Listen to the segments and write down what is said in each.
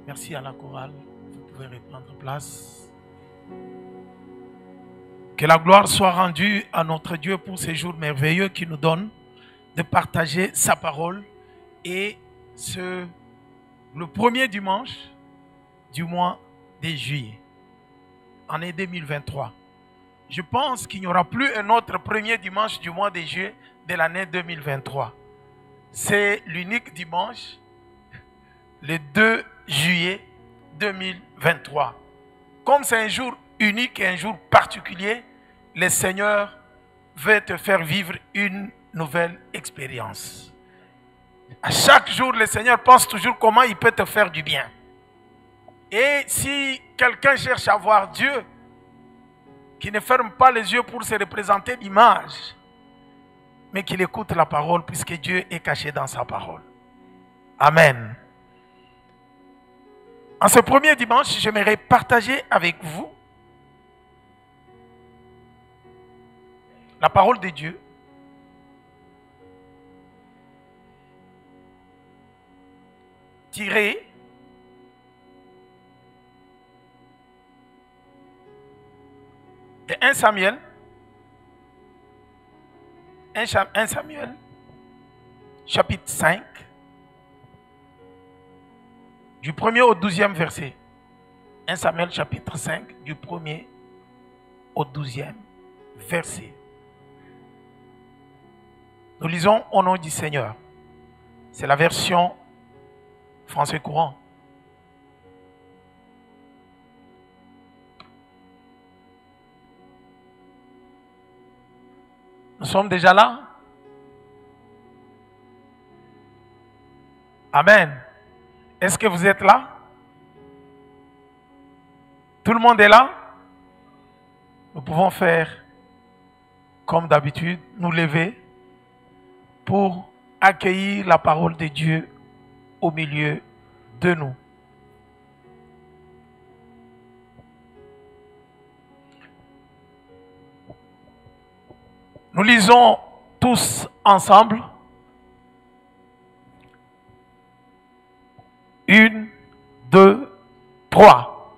Merci à la chorale. Vous pouvez reprendre place. Que la gloire soit rendue à notre Dieu pour ces jours merveilleux qu'il nous donne de partager sa parole. Et le premier dimanche du mois de juillet, année 2023. Je pense qu'il n'y aura plus un autre premier dimanche du mois de juillet de l'année 2023. C'est l'unique dimanche, le 2 juillet 2023. Comme c'est un jour unique et un jour particulier, le Seigneur veut te faire vivre une nouvelle expérience. À chaque jour, le Seigneur pense toujours comment il peut te faire du bien. Et si quelqu'un cherche à voir Dieu, qui ne ferme pas les yeux pour se représenter l'image, mais qu'il écoute la parole, puisque Dieu est caché dans sa parole. Amen. En ce premier dimanche, j'aimerais partager avec vous la parole de Dieu. Tirée de 1 Samuel. 1 Samuel, chapitre 5, du 1er au 12e verset. 1 Samuel, chapitre 5, du 1er au 12e verset. Nous lisons au nom du Seigneur. C'est la version français courant. Nous sommes déjà là? Amen. Est-ce que vous êtes là? Tout le monde est là? Nous pouvons faire comme d'habitude, nous lever pour accueillir la parole de Dieu au milieu de nous. Nous lisons tous ensemble. 1, 2, 3.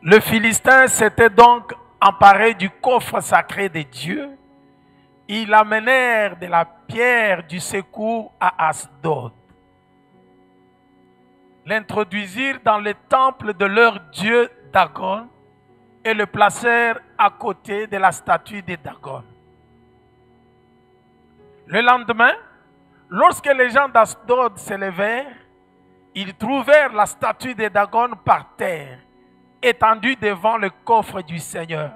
Le Philistin s'était donc emparé du coffre sacré de Dieu. Ils amenèrent de la pierre du secours à Asdod. L'introduisirent dans le temple de leur dieu Dagon et le placèrent à côté de la statue de Dagon. Le lendemain, lorsque les gens d'Asdod se levèrent, ils trouvèrent la statue de Dagon par terre, étendue devant le coffre du Seigneur.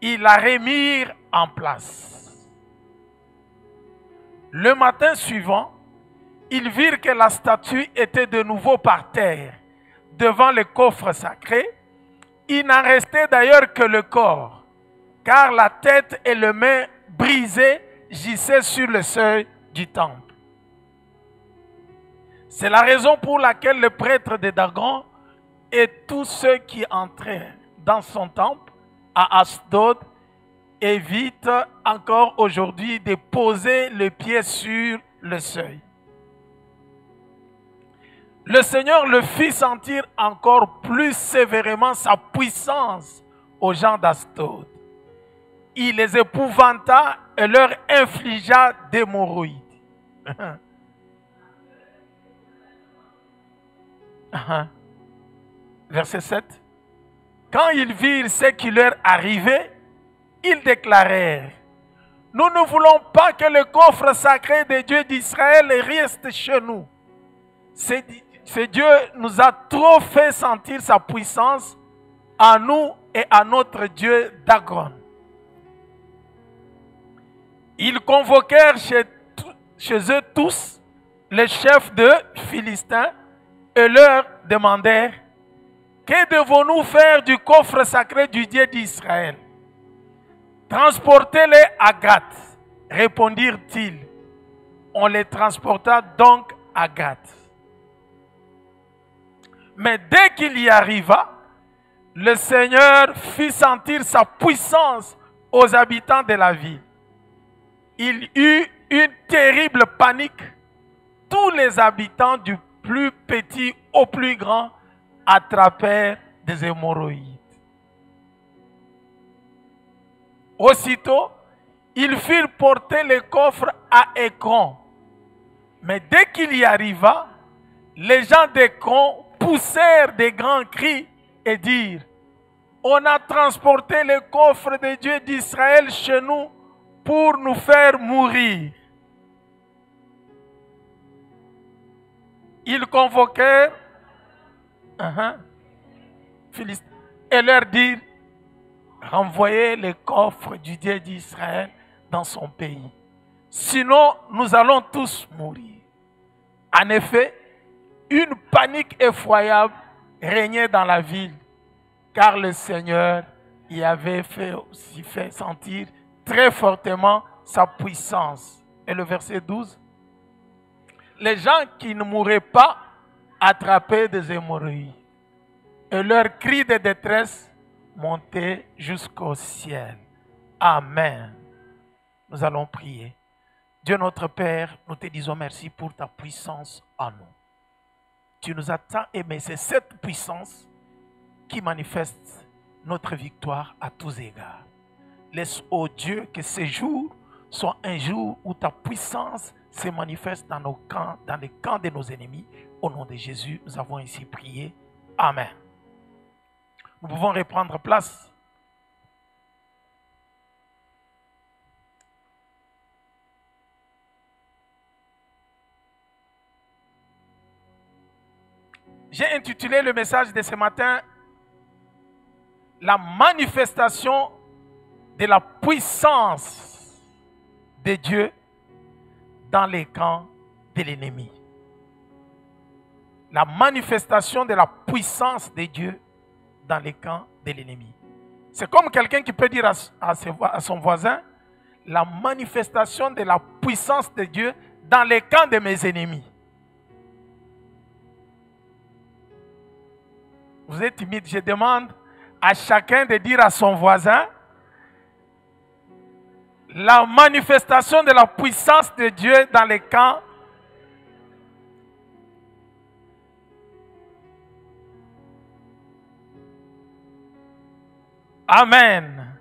Ils la remirent en place. Le matin suivant, ils virent que la statue était de nouveau par terre, devant le coffre sacré. Il n'en restait d'ailleurs que le corps, car la tête et les mains brisées gissaient sur le seuil du temple. C'est la raison pour laquelle le prêtre de Dagon et tous ceux qui entraient dans son temple à Asdod évitent encore aujourd'hui de poser le pied sur le seuil. Le Seigneur le fit sentir encore plus sévèrement sa puissance aux gens d'Asdod. Il les épouvanta et leur infligea des hémorroïdes. Verset 7. Quand ils virent ce qui leur arrivait, ils déclarèrent: nous ne voulons pas que le coffre sacré de Dieu d'Israël reste chez nous. Ce Dieu nous a trop fait sentir sa puissance à nous et à notre Dieu Dagon. Ils convoquèrent chez eux tous les chefs de Philistins et leur demandèrent: que devons-nous faire du coffre sacré du Dieu d'Israël? Transportez-les à Gath, répondirent-ils. On les transporta donc à Gath. Mais dès qu'il y arriva, le Seigneur fit sentir sa puissance aux habitants de la ville. Il eut une terrible panique. Tous les habitants, du plus petit au plus grand attrapèrent des hémorroïdes. Aussitôt, ils firent porter le coffre à Écron. Mais dès qu'il y arriva, les gens d'Écron poussèrent des grands cris et dirent: on a transporté le coffre de Dieu d'Israël chez nous pour nous faire mourir. Ils convoquèrent Philistins et leur dirent: renvoyez le coffre du Dieu d'Israël dans son pays. Sinon, nous allons tous mourir. En effet, une panique effroyable régnait dans la ville, car le Seigneur y avait aussi fait sentir très fortement sa puissance. Et le verset 12. Les gens qui ne mouraient pas attrapaient des hémorroïdes, et leur cri de détresse montait jusqu'au ciel. Amen. Nous allons prier. Dieu notre Père, nous te disons merci pour ta puissance en nous. Tu nous as tant aimés. C'est cette puissance qui manifeste notre victoire à tous égards. Laisse, ô Dieu, que ce jour soit un jour où ta puissance se manifeste dans nos camps, dans les camps de nos ennemis. Au nom de Jésus, nous avons ainsi prié. Amen. Nous pouvons reprendre place. J'ai intitulé le message de ce matin « La manifestation de la puissance de Dieu dans les camps de l'ennemi. » La manifestation de la puissance de Dieu dans les camps de l'ennemi. C'est comme quelqu'un qui peut dire à son voisin: la manifestation de la puissance de Dieu dans les camps de mes ennemis. Vous êtes timide, je demande à chacun de dire à son voisin: la manifestation de la puissance de Dieu dans les camps. Amen.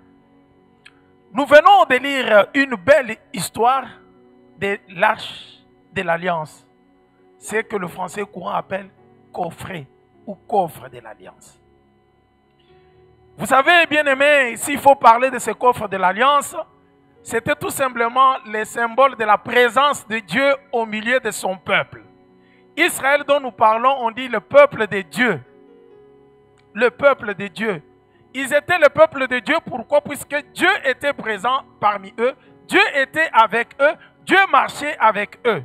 Nous venons de lire une belle histoire de l'arche de l'Alliance. C'est que le français courant appelle coffret ou coffre de l'Alliance. Vous savez, bien aimé, s'il faut parler de ce coffre de l'Alliance, c'était tout simplement le symbole de la présence de Dieu au milieu de son peuple. Israël dont nous parlons, on dit le peuple de Dieu. Le peuple de Dieu. Ils étaient le peuple de Dieu, pourquoi? Puisque Dieu était présent parmi eux, Dieu était avec eux, Dieu marchait avec eux.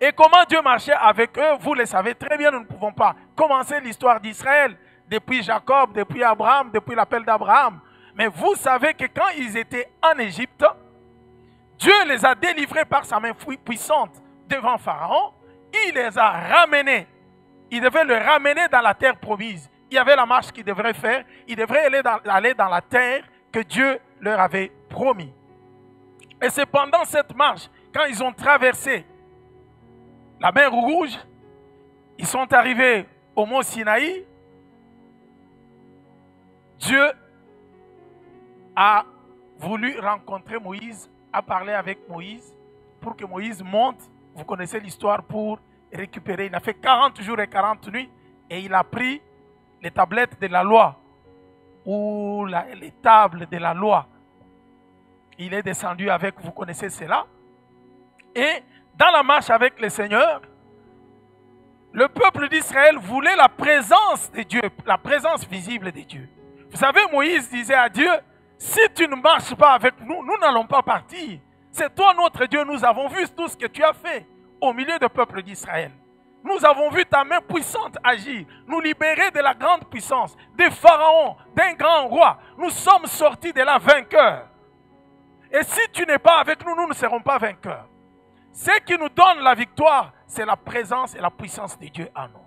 Et comment Dieu marchait avec eux, vous le savez très bien, nous ne pouvons pas commencer l'histoire d'Israël depuis Jacob, depuis Abraham, depuis l'appel d'Abraham. Mais vous savez que quand ils étaient en Égypte, Dieu les a délivrés par sa main puissante devant Pharaon. Il les a ramenés. Il devait les ramener dans la terre promise. Il y avait la marche qu'ils devraient faire. Ils devraient aller dans la terre que Dieu leur avait promis. Et c'est pendant cette marche, quand ils ont traversé la mer Rouge, ils sont arrivés au mont Sinaï. Dieu a voulu rencontrer Moïse, a parlé avec Moïse pour que Moïse monte. Vous connaissez l'histoire, pour récupérer. Il a fait 40 jours et 40 nuits et il a pris les tablettes de la loi ou les tables de la loi. Il est descendu avec, vous connaissez cela. Et dans la marche avec le Seigneur, le peuple d'Israël voulait la présence de Dieu, la présence visible de Dieu. Vous savez, Moïse disait à Dieu: si tu ne marches pas avec nous, nous n'allons pas partir. C'est toi notre Dieu, nous avons vu tout ce que tu as fait au milieu du peuple d'Israël. Nous avons vu ta main puissante agir, nous libérer de la grande puissance, des pharaons, d'un grand roi. Nous sommes sortis de là vainqueurs. Et si tu n'es pas avec nous, nous ne serons pas vainqueurs. Ce qui nous donne la victoire, c'est la présence et la puissance de Dieu en nous.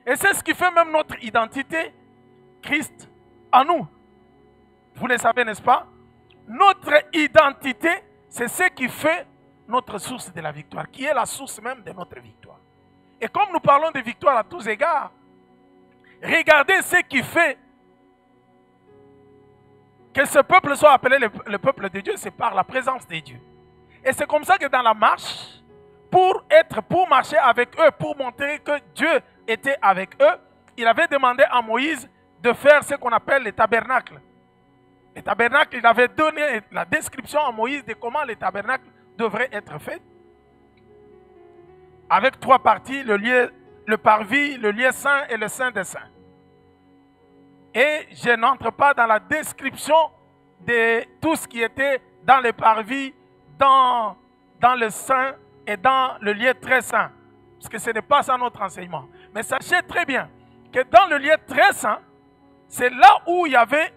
Et c'est ce qui fait même notre identité, Christ en nous. Vous le savez, n'est-ce pas? Notre identité, c'est ce qui fait notre source de la victoire, qui est la source même de notre victoire. Et comme nous parlons de victoire à tous égards, regardez ce qui fait que ce peuple soit appelé le peuple de Dieu, c'est par la présence de Dieu. Et c'est comme ça que dans la marche, pour marcher avec eux, pour montrer que Dieu était avec eux, il avait demandé à Moïse de faire ce qu'on appelle le tabernacle. Le tabernacle, il avait donné la description à Moïse de comment le tabernacle devrait être fait. Avec 3 parties, le parvis, le lieu saint et le saint des saints. Et je n'entre pas dans la description de tout ce qui était dans le parvis, dans le saint et dans le lieu très saint. Parce que ce n'est pas ça notre enseignement. Mais sachez très bien que dans le lieu très saint, c'est là où il y avait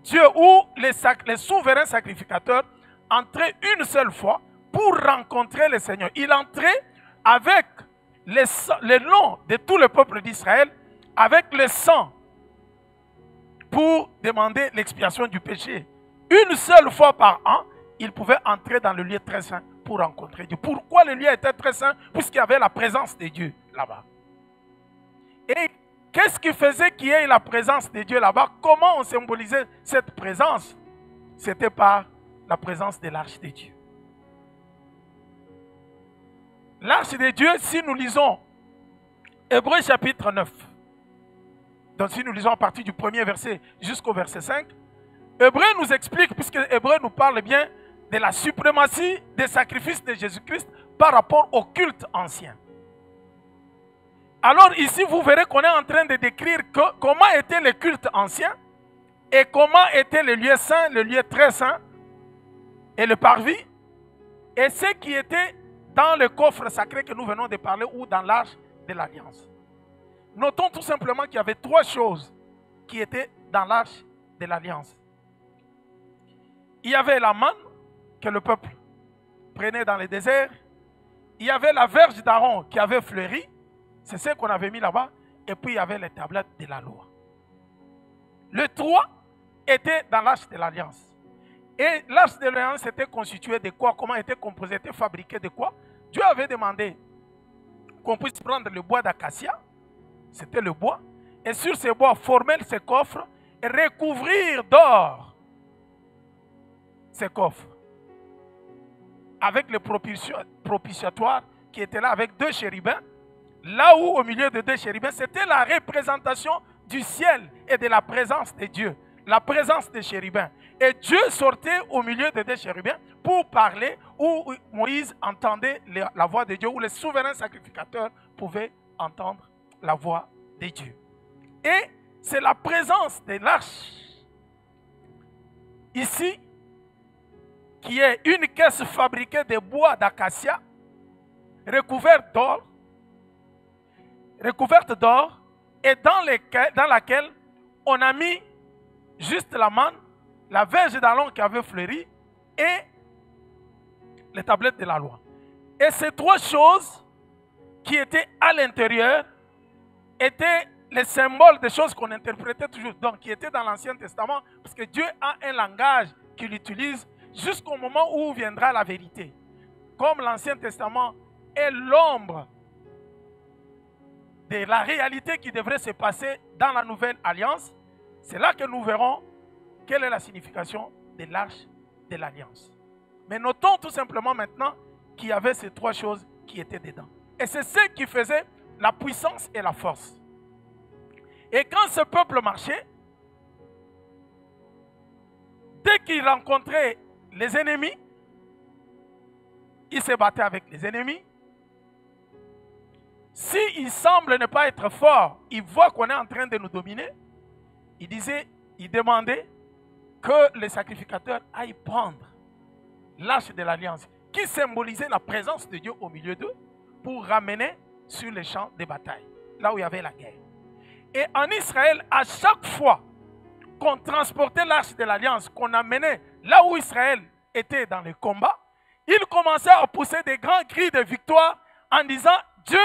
Dieu, où les souverains sacrificateurs entraient une seule fois pour rencontrer le Seigneur. Il entrait avec le nom de tout le peuple d'Israël, avec le sang, pour demander l'expiation du péché. Une seule fois par an, il pouvait entrer dans le lieu très saint pour rencontrer Dieu. Pourquoi le lieu était très saint? Puisqu'il y avait la présence de Dieu là-bas. Et qu'est-ce qui faisait qu'il y ait la présence de Dieu là-bas? Comment on symbolisait cette présence? C'était par la présence de l'arche de Dieu. L'arche de Dieu, si nous lisons Hébreux chapitre 9, donc si nous lisons à partir du premier verset jusqu'au verset 5, Hébreux nous explique, puisque Hébreux nous parle bien de la suprématie des sacrifices de Jésus-Christ par rapport au culte ancien. Alors ici, vous verrez qu'on est en train de décrire comment était le culte ancien et comment était le lieu saint, le lieu très saint et le parvis, et ce qui était dans le coffre sacré que nous venons de parler ou dans l'arche de l'Alliance. Notons tout simplement qu'il y avait 3 choses qui étaient dans l'arche de l'Alliance. Il y avait la manne que le peuple prenait dans le désert. Il y avait la verge d'Aaron qui avait fleuri. C'est ce qu'on avait mis là-bas. Et puis il y avait les tablettes de la loi. Le 3 était dans l'arche de l'Alliance. Et l'arche de l'Alliance était constituée de quoi? Comment était composée? Était fabriquée de quoi? Dieu avait demandé qu'on puisse prendre le bois d'acacia. C'était le bois. Et sur ce bois, former ce coffre et recouvrir d'or ces coffres. Avec le propitiatoire qui était là avec 2 chérubins. Là où au milieu de 2 chérubins, c'était la représentation du ciel et de la présence de Dieu. La présence des chérubins. Et Dieu sortait au milieu de 2 chérubins pour parler, où Moïse entendait la voix de Dieu, où les souverains sacrificateurs pouvaient entendre la voix de Dieu. Et c'est la présence de l'arche ici, qui est une caisse fabriquée de bois d'acacia, recouverte d'or, et dans laquelle on a mis juste la manne, la verge d'Aaron qui avait fleuri et les tablettes de la loi. Et ces 3 choses qui étaient à l'intérieur étaient les symboles des choses qu'on interprétait toujours, donc qui étaient dans l'Ancien Testament, parce que Dieu a un langage qu'il utilise jusqu'au moment où viendra la vérité. Comme l'Ancien Testament est l'ombre de la réalité qui devrait se passer dans la nouvelle alliance, c'est là que nous verrons quelle est la signification de l'arche de l'alliance. Mais notons tout simplement maintenant qu'il y avait ces 3 choses qui étaient dedans. Et c'est ce qui faisait la puissance et la force. Et quand ce peuple marchait, dès qu'il rencontrait les ennemis, il se battait avec les ennemis. S'il semble ne pas être fort, il voit qu'on est en train de nous dominer, il demandait que les sacrificateurs aillent prendre l'arche de l'alliance, qui symbolisait la présence de Dieu au milieu d'eux, pour ramener sur les champs de bataille, là où il y avait la guerre. Et en Israël, à chaque fois qu'on transportait l'arche de l'alliance, qu'on amenait là où Israël était dans le combat, il commençait à pousser des grands cris de victoire en disant « Dieu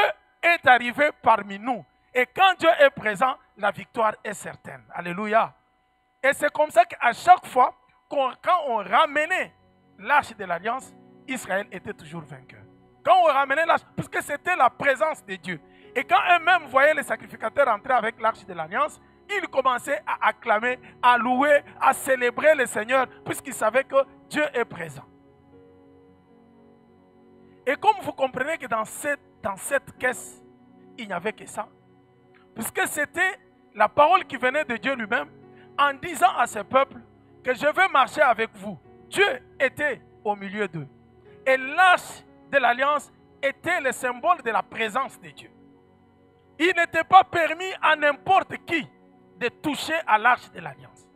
est arrivé parmi nous ». Et quand Dieu est présent, la victoire est certaine. Alléluia. Et c'est comme ça qu'à chaque fois, quand on ramenait l'arche de l'alliance, Israël était toujours vainqueur. Quand on ramenait l'arche, parce que c'était la présence de Dieu. Et quand eux-mêmes voyaient les sacrificateurs entrer avec l'arche de l'Alliance, ils commençaient à acclamer, à louer, à célébrer le Seigneur, puisqu'ils savaient que Dieu est présent. Et comme vous comprenez que dans cette caisse, il n'y avait que ça, puisque c'était la parole qui venait de Dieu lui-même, en disant à ce peuple que je veux marcher avec vous. Dieu était au milieu d'eux. Et l'arche de l'Alliance était le symbole de la présence de Dieu. Il n'était pas permis à n'importe qui de toucher à l'arche de l'Alliance.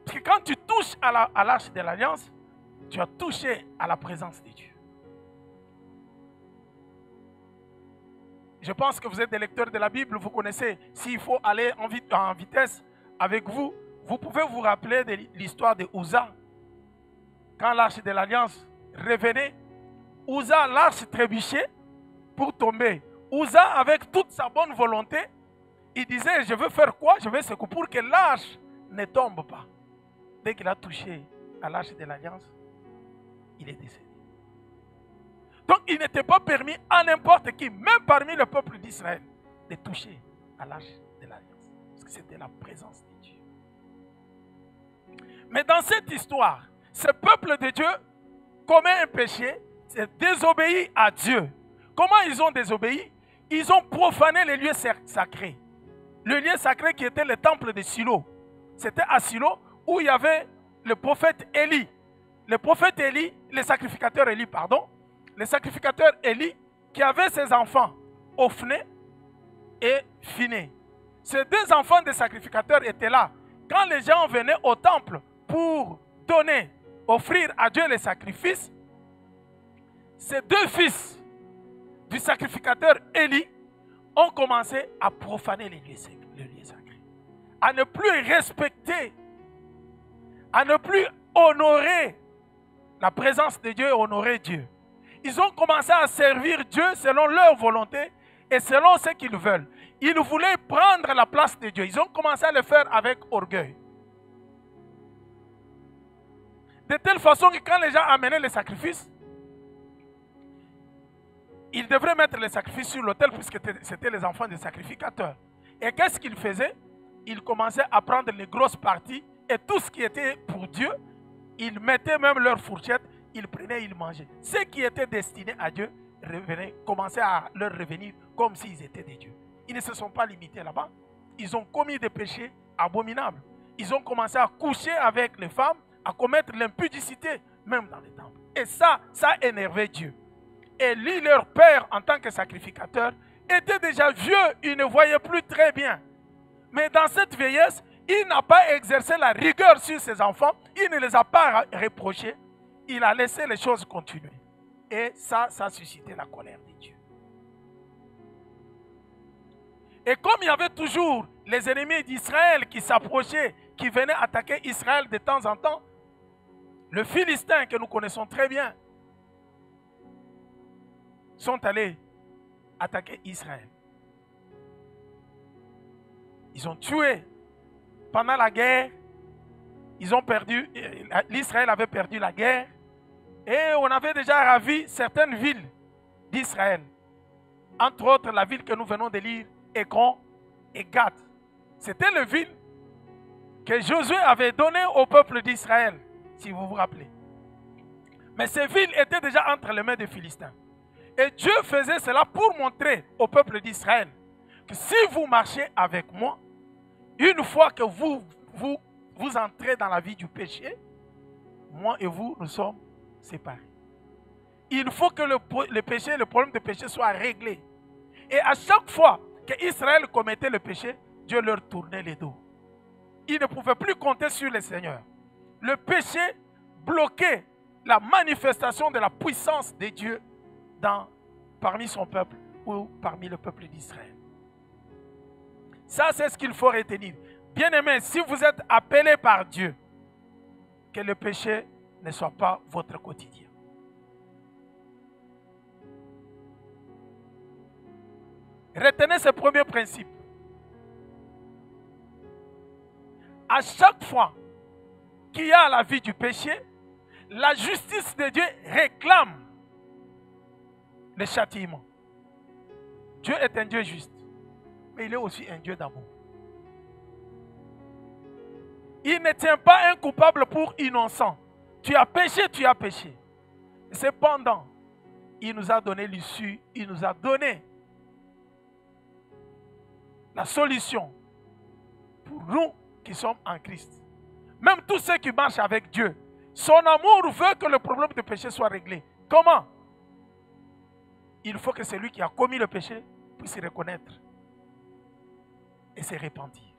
Parce que quand tu touches à l'arche de l'Alliance, tu as touché à la présence de Dieu. Je pense que vous êtes des lecteurs de la Bible, vous connaissez, s'il faut aller en vitesse avec vous, vous pouvez vous rappeler de l'histoire de Uza. Quand l'arche de l'Alliance revenait, Uza, l'arche trébuchait pour tomber. Uza, avec toute sa bonne volonté, il disait, je veux faire quoi? Je veux secouer pour que l'arche ne tombe pas. Dès qu'il a touché à l'arche de l'Alliance, il est décédé. Donc il n'était pas permis à n'importe qui, même parmi le peuple d'Israël, de toucher à l'arche de l'Alliance. Parce que c'était la présence de Dieu. Mais dans cette histoire, ce peuple de Dieu commet un péché, c'est désobéi à Dieu. Comment ils ont désobéi? Ils ont profané les lieux sacrés. Le lieu sacré qui était le temple de Silo. C'était à Silo où il y avait le prophète Élie. Le prophète Élie, le sacrificateur Élie, pardon. Le sacrificateur Élie qui avait ses enfants, Ophné et Phiné. Ces deux enfants des sacrificateurs étaient là. Quand les gens venaient au temple pour donner, offrir à Dieu les sacrifices, ces deux fils du sacrificateur Élie ont commencé à profaner les lieux sacrés, à ne plus respecter, à ne plus honorer la présence de Dieu et honorer Dieu. Ils ont commencé à servir Dieu selon leur volonté et selon ce qu'ils veulent. Ils voulaient prendre la place de Dieu. Ils ont commencé à le faire avec orgueil. De telle façon que quand les gens amenaient les sacrifices, ils devraient mettre les sacrifices sur l'autel puisque c'était les enfants des sacrificateurs. Et qu'est-ce qu'ils faisaient? Ils commençaient à prendre les grosses parties et tout ce qui était pour Dieu, ils mettaient même leur fourchette, ils prenaient, ils mangeaient. Ce qui était destiné à Dieu commençait à leur revenir comme s'ils étaient des dieux. Ils ne se sont pas limités là-bas. Ils ont commis des péchés abominables. Ils ont commencé à coucher avec les femmes, à commettre l'impudicité, même dans les temples. Et ça énervait Dieu. Et lui, leur père, en tant que sacrificateur, était déjà vieux, il ne voyait plus très bien. Mais dans cette vieillesse, il n'a pas exercé la rigueur sur ses enfants, il ne les a pas reprochés, il a laissé les choses continuer. Et ça a suscité la colère de Dieu. Et comme il y avait toujours les ennemis d'Israël qui s'approchaient, qui venaient attaquer Israël de temps en temps, le Philistin que nous connaissons très bien, sont allés attaquer Israël. Ils ont tué pendant la guerre. Ils ont perdu, l'Israël avait perdu la guerre. Et on avait déjà ravi certaines villes d'Israël. Entre autres, la ville que nous venons de lire, Écron et Gath. C'était les villes que Josué avait données au peuple d'Israël, si vous vous rappelez. Mais ces villes étaient déjà entre les mains des Philistins. Et Dieu faisait cela pour montrer au peuple d'Israël que si vous marchez avec moi, une fois que vous entrez dans la vie du péché, moi et vous, nous sommes séparés. Il faut que le péché, le problème de péché soit réglé. Et à chaque fois qu'Israël commettait le péché, Dieu leur tournait les dos. Ils ne pouvaient plus compter sur le Seigneur. Le péché bloquait la manifestation de la puissance de Dieu parmi son peuple ou parmi le peuple d'Israël. Ça, c'est ce qu'il faut retenir. Bien-aimés, si vous êtes appelés par Dieu, que le péché ne soit pas votre quotidien. Retenez ce premier principe. À chaque fois qu'il y a la vie du péché, la justice de Dieu réclame le châtiment. Dieu est un Dieu juste, mais il est aussi un Dieu d'amour. Il ne tient pas un coupable pour innocent. Tu as péché, tu as péché. Cependant, il nous a donné l'issue, il nous a donné la solution pour nous qui sommes en Christ. Même tous ceux qui marchent avec Dieu, son amour veut que le problème de péché soit réglé. Comment? Il faut que celui qui a commis le péché puisse se reconnaître et se repentir.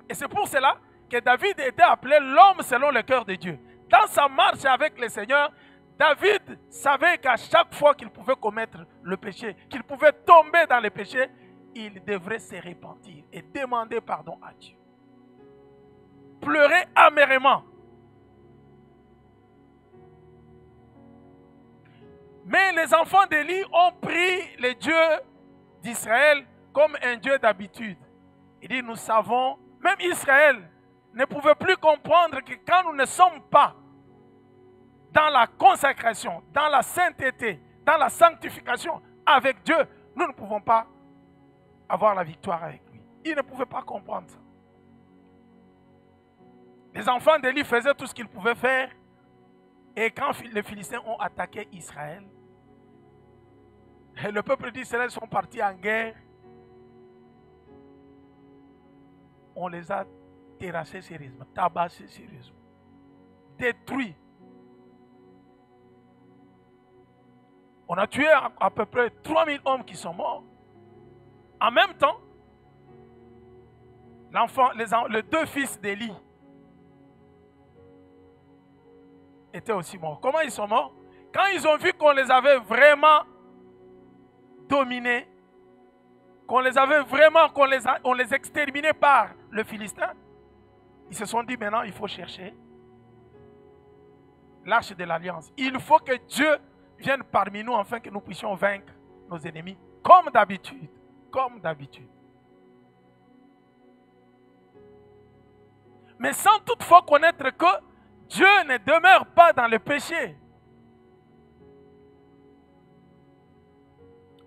Et c'est pour cela que David était appelé l'homme selon le cœur de Dieu. Dans sa marche avec le Seigneur, David savait qu'à chaque fois qu'il pouvait commettre le péché, qu'il pouvait tomber dans le péché, il devrait se repentir et demander pardon à Dieu. Pleurer amèrement. Mais les enfants d'Élie ont pris le Dieu d'Israël comme un Dieu d'habitude. Il dit, nous savons, même Israël ne pouvait plus comprendre que quand nous ne sommes pas dans la consacration, dans la sainteté, dans la sanctification avec Dieu, nous ne pouvons pas avoir la victoire avec lui. Ils ne pouvaient pas comprendre ça. Les enfants d'Élie faisaient tout ce qu'ils pouvaient faire. Et quand les Philistins ont attaqué Israël, et le peuple d'Israël sont partis en guerre, on les a terrassés sérieusement, tabassés sérieusement, détruits. On a tué à peu près 3000 hommes qui sont morts. En même temps, les deux fils d'Élie étaient aussi morts. Comment ils sont morts? Quand ils ont vu qu'on les avait vraiment dominés, qu'on les exterminait par le Philistin, ils se sont dit maintenant il faut chercher l'arche de l'alliance. Il faut que Dieu vienne parmi nous afin que nous puissions vaincre nos ennemis comme d'habitude. Comme d'habitude. Mais sans toutefois connaître que Dieu ne demeure pas dans le péché.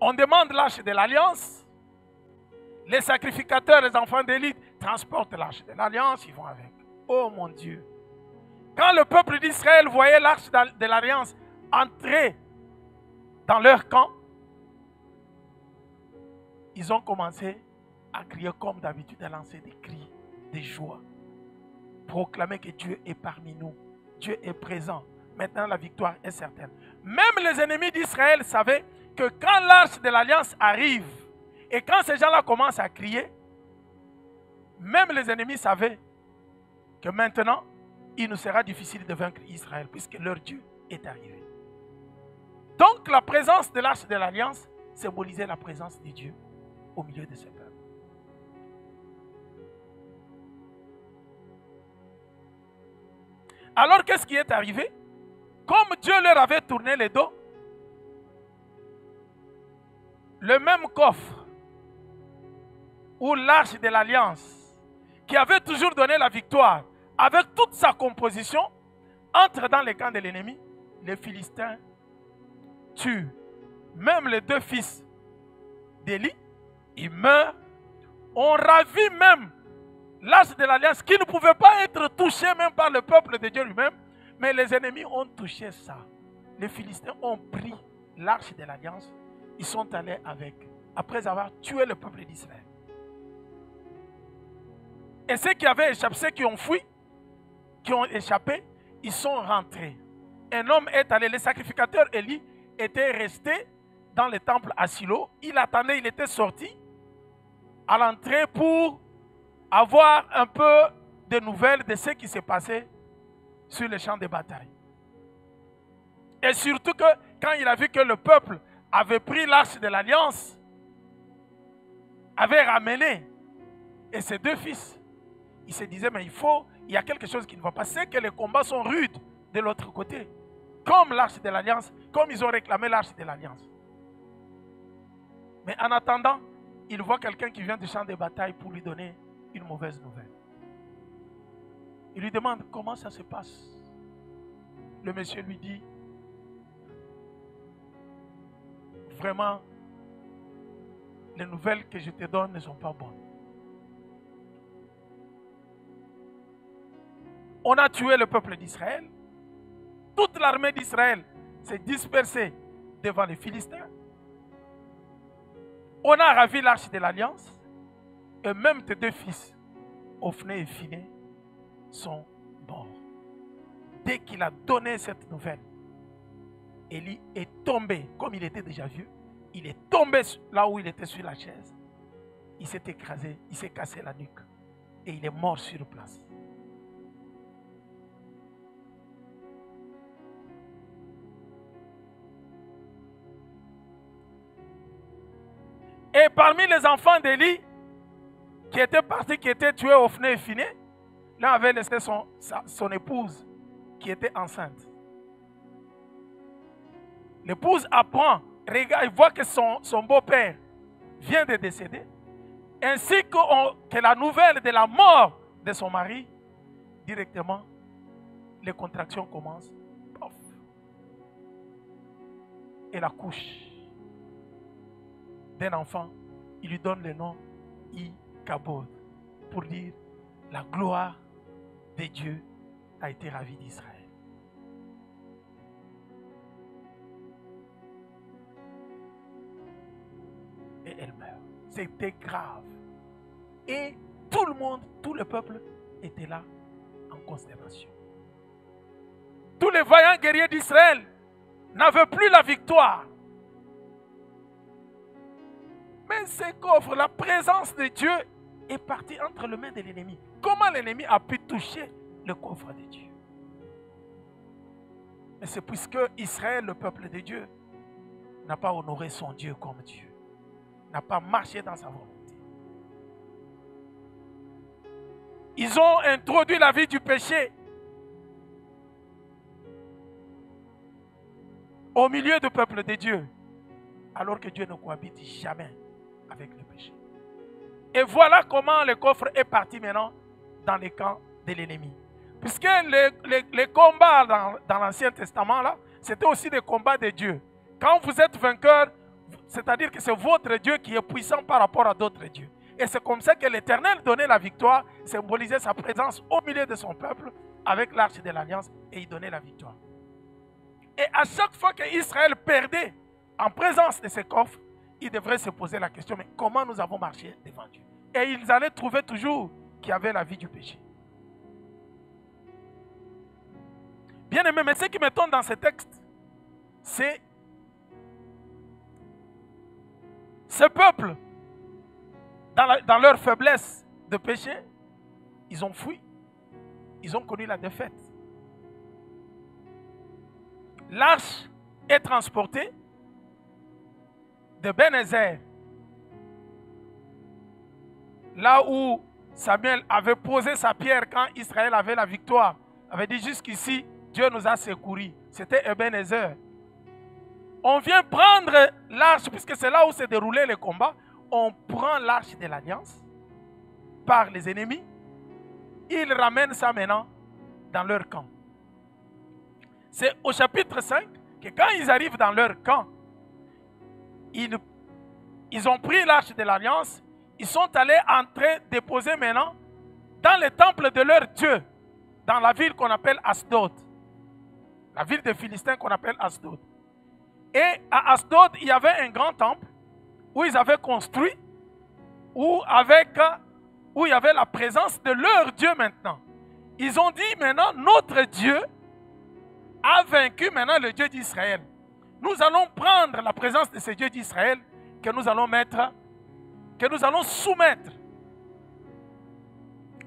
On demande l'arche de l'alliance. Les sacrificateurs, les enfants d'Élie, transportent l'arche de l'alliance, ils vont avec. Oh mon Dieu. Quand le peuple d'Israël voyait l'arche de l'alliance entrer dans leur camp, ils ont commencé à crier comme d'habitude, à lancer des cris de joie. Proclamer que Dieu est parmi nous. Dieu est présent. Maintenant, la victoire est certaine. Même les ennemis d'Israël savaient que quand l'arche de l'alliance arrive, et quand ces gens-là commencent à crier, même les ennemis savaient que maintenant, il nous sera difficile de vaincre Israël, puisque leur Dieu est arrivé. Donc, la présence de l'arche de l'alliance symbolisait la présence de Dieu au milieu de ce peuple. Alors, qu'est-ce qui est arrivé? Comme Dieu leur avait tourné le dos, le même coffre ou l'arche de l'alliance qui avait toujours donné la victoire avec toute sa composition entre dans les camps de l'ennemi. Les Philistins tuent même les deux fils d'Élie, ils meurent. On ravit même l'arche de l'alliance qui ne pouvait pas être touché même par le peuple de Dieu lui-même, mais les ennemis ont touché ça. Les Philistins ont pris l'arche de l'alliance, ils sont allés avec, après avoir tué le peuple d'Israël. Et ceux qui avaient échappé, ceux qui ont fui, qui ont échappé, ils sont rentrés. Un homme est allé, le sacrificateur Élie était resté dans le temple à Silo. Il attendait, il était sorti à l'entrée pour avoir un peu de nouvelles de ce qui s'est passé sur le champ de bataille. Et surtout que quand il a vu que le peuple avait pris l'arche de l'alliance, avait ramené, et ses deux fils, il se disait, mais il y a quelque chose qui ne va pas. C'est que les combats sont rudes de l'autre côté. Comme l'arche de l'alliance, comme ils ont réclamé l'arche de l'alliance. Mais en attendant, il voit quelqu'un qui vient du champ de bataille pour lui donner une mauvaise nouvelle. Il lui demande comment ça se passe. Le monsieur lui dit, vraiment, les nouvelles que je te donne ne sont pas bonnes. On a tué le peuple d'Israël. Toute l'armée d'Israël s'est dispersée devant les Philistins. On a ravi l'arche de l'Alliance. Et même tes deux fils, Ophné et Phiné, sont morts. Dès qu'il a donné cette nouvelle, Élie est tombé, comme il était déjà vieux, il est tombé là où il était sur la chaise. Il s'est écrasé, il s'est cassé la nuque. Et il est mort sur place. Et parmi les enfants d'Élie, qui étaient partis, qui étaient tués, Ophné et Phiné, l'un avait laissé son épouse, qui était enceinte. L'épouse apprend, regarde, il voit que son beau-père vient de décéder, ainsi que la nouvelle de la mort de son mari, directement, les contractions commencent. Pof. Elle accouche d'un enfant, il lui donne le nom Ichabod, pour dire la gloire de Dieu a été ravie d'Israël. Et elle meurt. C'était grave. Et tout le monde, tout le peuple était là en consternation. Tous les vaillants guerriers d'Israël n'avaient plus la victoire. Mais ce coffre, la présence de Dieu est partie entre les mains de l'ennemi. Comment l'ennemi a pu toucher le coffre de Dieu? Mais c'est puisque Israël, le peuple de Dieu, n'a pas honoré son Dieu comme Dieu, n'a pas marché dans sa volonté. Ils ont introduit la vie du péché au milieu du peuple de Dieu, alors que Dieu ne cohabite jamais avec le péché. Et voilà comment le coffre est parti maintenant dans les camps de l'ennemi. Puisque les combats dans l'Ancien Testament, là, c'était aussi des combats de Dieu. Quand vous êtes vainqueur, c'est-à-dire que c'est votre Dieu qui est puissant par rapport à d'autres dieux. Et c'est comme ça que l'Éternel donnait la victoire, symbolisait sa présence au milieu de son peuple avec l'arche de l'Alliance et il donnait la victoire. Et à chaque fois qu'Israël perdait en présence de ces coffres, ils devraient se poser la question, mais comment nous avons marché devant Dieu? Et ils allaient trouver toujours qu'il y avait la vie du péché. Bien aimé, mais ce qui m'étonne dans ce texte, c'est ce peuple, dans leur faiblesse de péché, ils ont fui. Ils ont connu la défaite. L'arche est transportée de Ben-Ezer, là où Samuel avait posé sa pierre quand Israël avait la victoire, avait dit jusqu'ici, Dieu nous a secourus. C'était Ebenezer. On vient prendre l'arche, puisque c'est là où s'est déroulé le combat. On prend l'arche de l'Alliance par les ennemis. Ils ramènent ça maintenant dans leur camp. C'est au chapitre 5 que quand ils arrivent dans leur camp, ils ont pris l'arche de l'Alliance. Ils sont allés entrer, déposer maintenant dans le temple de leur Dieu, dans la ville qu'on appelle Asdod. La ville des Philistins qu'on appelle Asdod. Et à Asdod, il y avait un grand temple où ils avaient construit, où il y avait la présence de leur Dieu maintenant. Ils ont dit maintenant, notre Dieu a vaincu maintenant le Dieu d'Israël. Nous allons prendre la présence de ce Dieu d'Israël que nous allons soumettre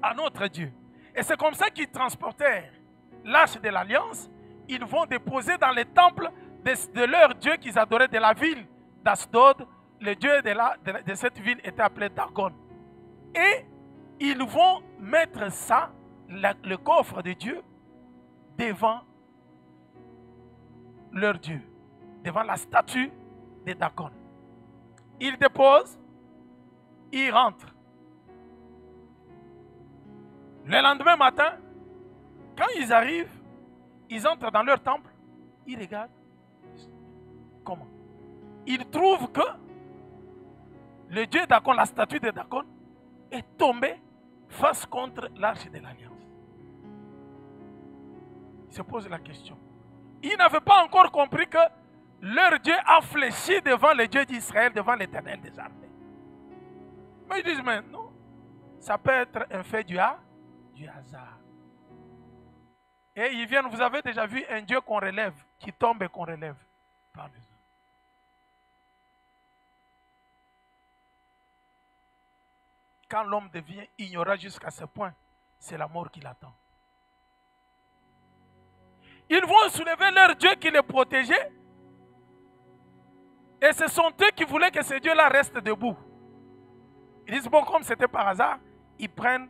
à notre Dieu. Et c'est comme ça qu'ils transportèrent l'arche de l'Alliance. Ils vont déposer dans les temples de leur Dieu qu'ils adoraient de la ville d'Asdod. Le Dieu de cette ville était appelé Dagon. Et ils vont mettre ça, le coffre de Dieu, devant leur Dieu, devant la statue de Dagon. Ils déposent, ils rentrent. Le lendemain matin, quand ils arrivent, ils entrent dans leur temple, ils regardent. Comment? il trouve que le dieu Dagon, la statue de Dagon, est tombée face contre l'arche de l'Alliance. Il se pose la question. Ils n'avaient pas encore compris que leur Dieu a fléchi devant le Dieu d'Israël, devant l'Éternel des armées. Mais ils disent, mais non, ça peut être un fait du hasard. Et ils viennent, vous avez déjà vu un Dieu qu'on relève, qui tombe et qu'on relève par les hommes. Quand l'homme devient ignorant jusqu'à ce point, c'est la mort qui l'attend. Ils vont soulever leur Dieu qui les protégeait. Et ce sont eux qui voulaient que ce Dieu-là reste debout. Ils disent, bon, comme c'était par hasard, ils prennent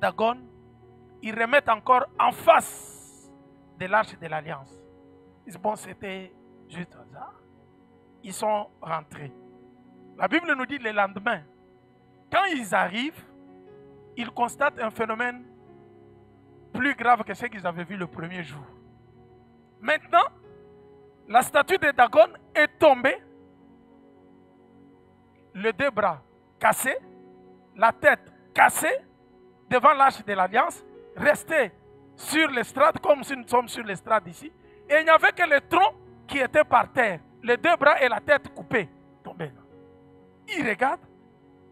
Dagon, ils remettent encore en face de l'arche de l'Alliance. Ils disent, bon, c'était juste hasard. Ils sont rentrés. La Bible nous dit le lendemain, quand ils arrivent, ils constatent un phénomène plus grave que ce qu'ils avaient vu le premier jour. Maintenant, la statue de Dagon est tombée, les deux bras cassés, la tête cassée, devant l'arche de l'Alliance, restés sur l'estrade, comme si nous sommes sur l'estrade ici, et il n'y avait que le tronc qui était par terre, les deux bras et la tête coupés, tombés là. Ils regardent,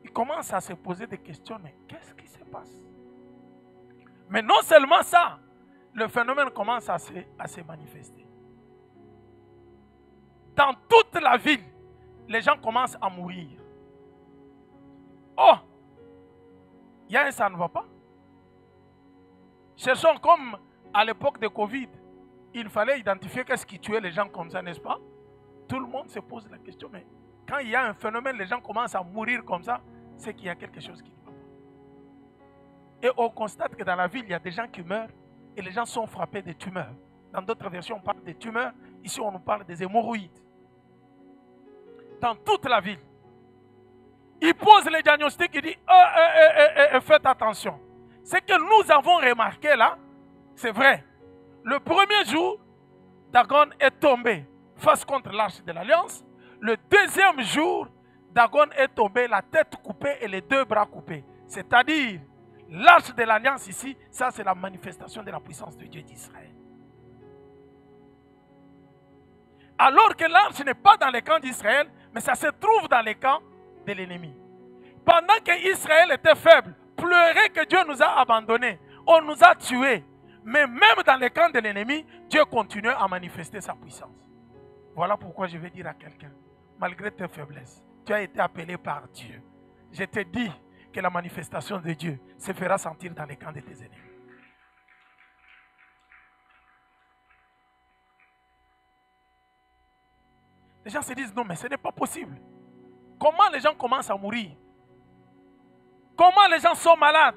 ils commencent à se poser des questions, mais qu'est-ce qui se passe? Mais non seulement ça, le phénomène commence à se manifester. Dans toute la ville, les gens commencent à mourir. Oh, il y a un ça ne va pas. Cherchons comme à l'époque de Covid, il fallait identifier qu'est-ce qui tuait les gens comme ça, n'est-ce pas? Tout le monde se pose la question, mais quand il y a un phénomène, les gens commencent à mourir comme ça, c'est qu'il y a quelque chose qui ne va pas. Et on constate que dans la ville, il y a des gens qui meurent et les gens sont frappés de tumeurs. Dans d'autres versions, on parle de tumeurs. Ici, on nous parle des hémorroïdes. Dans toute la ville. Il pose le diagnostic, il dit faites attention. Ce que nous avons remarqué là, c'est vrai. Le premier jour, Dagon est tombé face contre l'arche de l'Alliance. Le deuxième jour, Dagon est tombé, la tête coupée et les deux bras coupés. C'est-à-dire, l'arche de l'Alliance ici, ça c'est la manifestation de la puissance de Dieu d'Israël. Alors que l'arche n'est pas dans le camp d'Israël, mais ça se trouve dans le camp de l'ennemi. Pendant que Israël était faible, pleurait que Dieu nous a abandonnés, on nous a tués. Mais même dans le camp de l'ennemi, Dieu continue à manifester sa puissance. Voilà pourquoi je vais dire à quelqu'un, malgré tes faiblesses, tu as été appelé par Dieu. Je te dis que la manifestation de Dieu se fera sentir dans les camps de tes ennemis. Les gens se disent, non mais ce n'est pas possible. Comment les gens commencent à mourir? Comment les gens sont malades?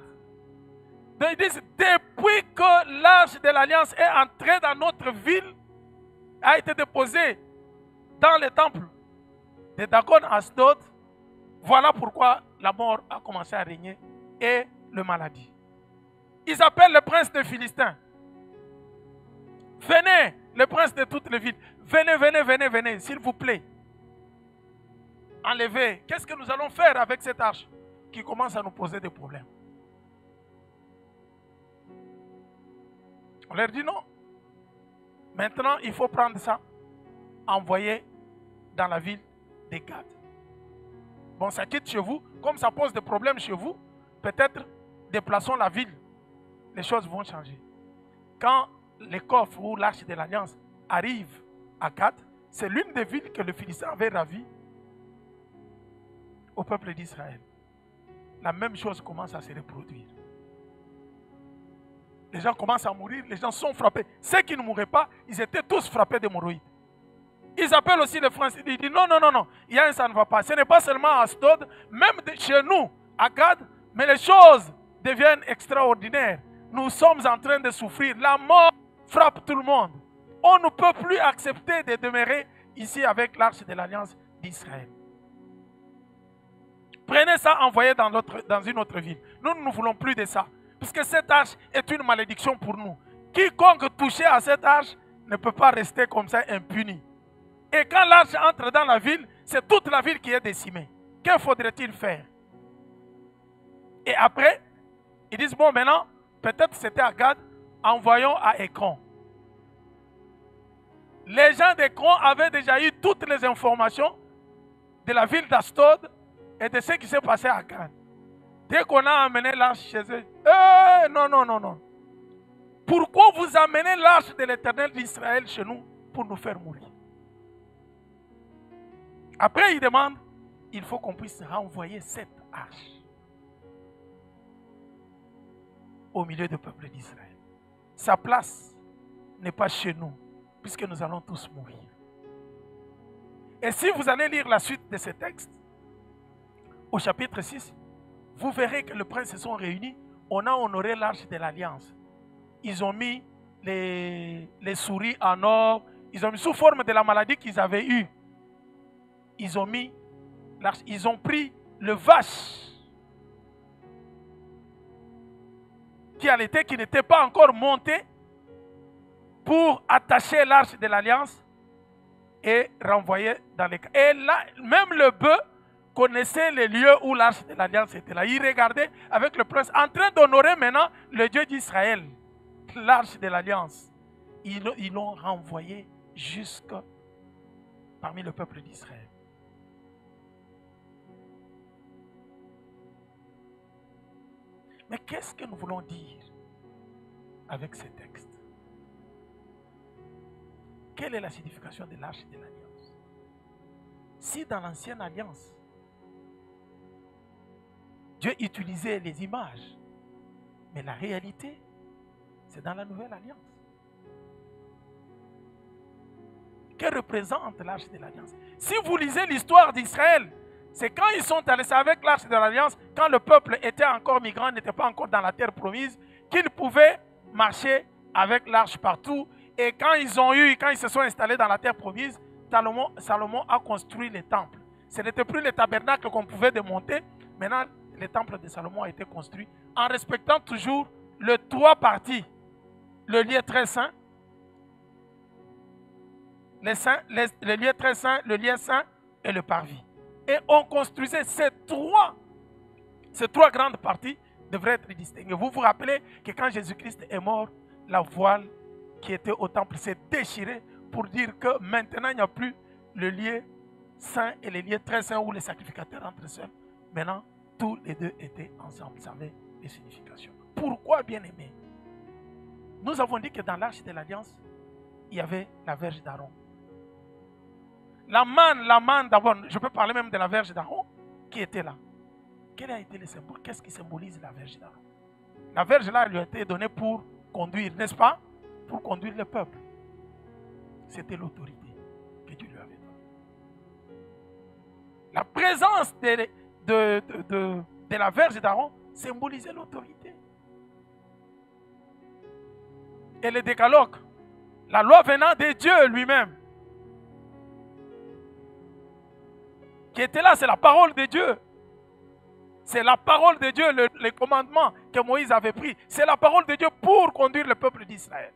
Ils disent, depuis que l'arche de l'Alliance est entrée dans notre ville, a été déposée dans le temple de Dagon Asdod, voilà pourquoi la mort a commencé à régner et le maladie. Ils appellent le prince des Philistins. Venez, le prince de toutes les villes. Venez, venez, venez, venez, s'il vous plaît. Enlevez. Qu'est-ce que nous allons faire avec cette arche qui commence à nous poser des problèmes? On leur dit non. Maintenant, il faut prendre ça, envoyer dans la ville de Gad. Bon, ça quitte chez vous. Comme ça pose des problèmes chez vous, peut-être déplaçons la ville. Les choses vont changer. Quand les coffres ou l'arche de l'Alliance arrive à Gad, c'est l'une des villes que le Philistin avait ravie au peuple d'Israël. La même chose commence à se reproduire. Les gens commencent à mourir, les gens sont frappés. Ceux qui ne mouraient pas, ils étaient tous frappés d'hémorroïdes. Ils appellent aussi les Français, ils disent non, non, non, non, il y a un ça ne va pas. Ce n'est pas seulement à Asdod, même chez nous, à Gad, mais les choses deviennent extraordinaires. Nous sommes en train de souffrir. La mort frappe tout le monde. On ne peut plus accepter de demeurer ici avec l'arche de l'Alliance d'Israël. Prenez ça, envoyez dans une autre ville. Nous ne voulons plus de ça. Puisque cette arche est une malédiction pour nous. Quiconque touché à cette arche ne peut pas rester comme ça impuni. Et quand l'arche entre dans la ville, c'est toute la ville qui est décimée. Que faudrait-il faire? Et après, ils disent, bon, maintenant, peut-être c'était à Gad, envoyons à Écron. Les gens d'Écron avaient déjà eu toutes les informations de la ville d'Astod et de ce qui s'est passé à Gad. Dès qu'on a amené l'arche chez eux, non, non, non, non. Pourquoi vous amenez l'arche de l'Éternel d'Israël chez nous pour nous faire mourir? Après, ils demandent, il faut qu'on puisse renvoyer cette arche au milieu du peuple d'Israël. Sa place n'est pas chez nous, puisque nous allons tous mourir. Et si vous allez lire la suite de ce texte, au chapitre 6, vous verrez que les princes se sont réunis. On a honoré l'arche de l'alliance. Ils ont mis les souris en or. Ils ont mis sous forme de la maladie qu'ils avaient eue. Ils ont mis l'arche. Ils ont pris le vache qui n'était pas encore monté pour attacher l'arche de l'alliance et renvoyer dans les... Et là, même le bœuf connaissait les lieux où l'arche de l'alliance était là. Il regardait avec le prince en train d'honorer maintenant le Dieu d'Israël, l'arche de l'alliance. Ils l'ont renvoyé jusque parmi le peuple d'Israël. Mais qu'est-ce que nous voulons dire avec ces textes? Quelle est la signification de l'arche de l'alliance? Si dans l'ancienne alliance, Dieu utilisait les images, mais la réalité, c'est dans la nouvelle alliance. Que représente l'arche de l'alliance? Si vous lisez l'histoire d'Israël, c'est quand ils sont allés avec l'arche de l'alliance, quand le peuple était encore migrant, n'était pas encore dans la terre promise, qu'ils pouvaient marcher avec l'arche partout. Et quand ils se sont installés dans la terre promise, Salomon a construit les temples. Ce n'était plus les tabernacles qu'on pouvait démonter. Maintenant, le temple de Salomon a été construit en respectant toujours les trois parties. Le lieu très saint, le lieu très saint, le lieu saint et le parvis. Et on construisait ces trois grandes parties devraient être distinguées. Vous vous rappelez que quand Jésus-Christ est mort, la voile qui était au temple s'est déchirée pour dire que maintenant il n'y a plus le lieu saint et le lieu très saint où les sacrificateurs entrent seuls. Maintenant, tous les deux étaient ensemble. Ça avait des significations. Pourquoi, bien aimé? Nous avons dit que dans l'arche de l'alliance, il y avait la verge d'Aaron. La manne d'abord, je peux parler même de la verge d'Aaron qui était là. Quel a été le symbole? Qu'est-ce qui symbolise la verge d'Aaron? La verge là, elle lui a été donnée pour conduire, n'est-ce pas? Pour conduire le peuple. C'était l'autorité que Dieu lui avait donnée. La présence de la verge d'Aaron symbolisait l'autorité. Et le décalogue, la loi venant de Dieu lui-même, qui était là, c'est la parole de Dieu. C'est la parole de Dieu, le commandement que Moïse avait pris. C'est la parole de Dieu pour conduire le peuple d'Israël.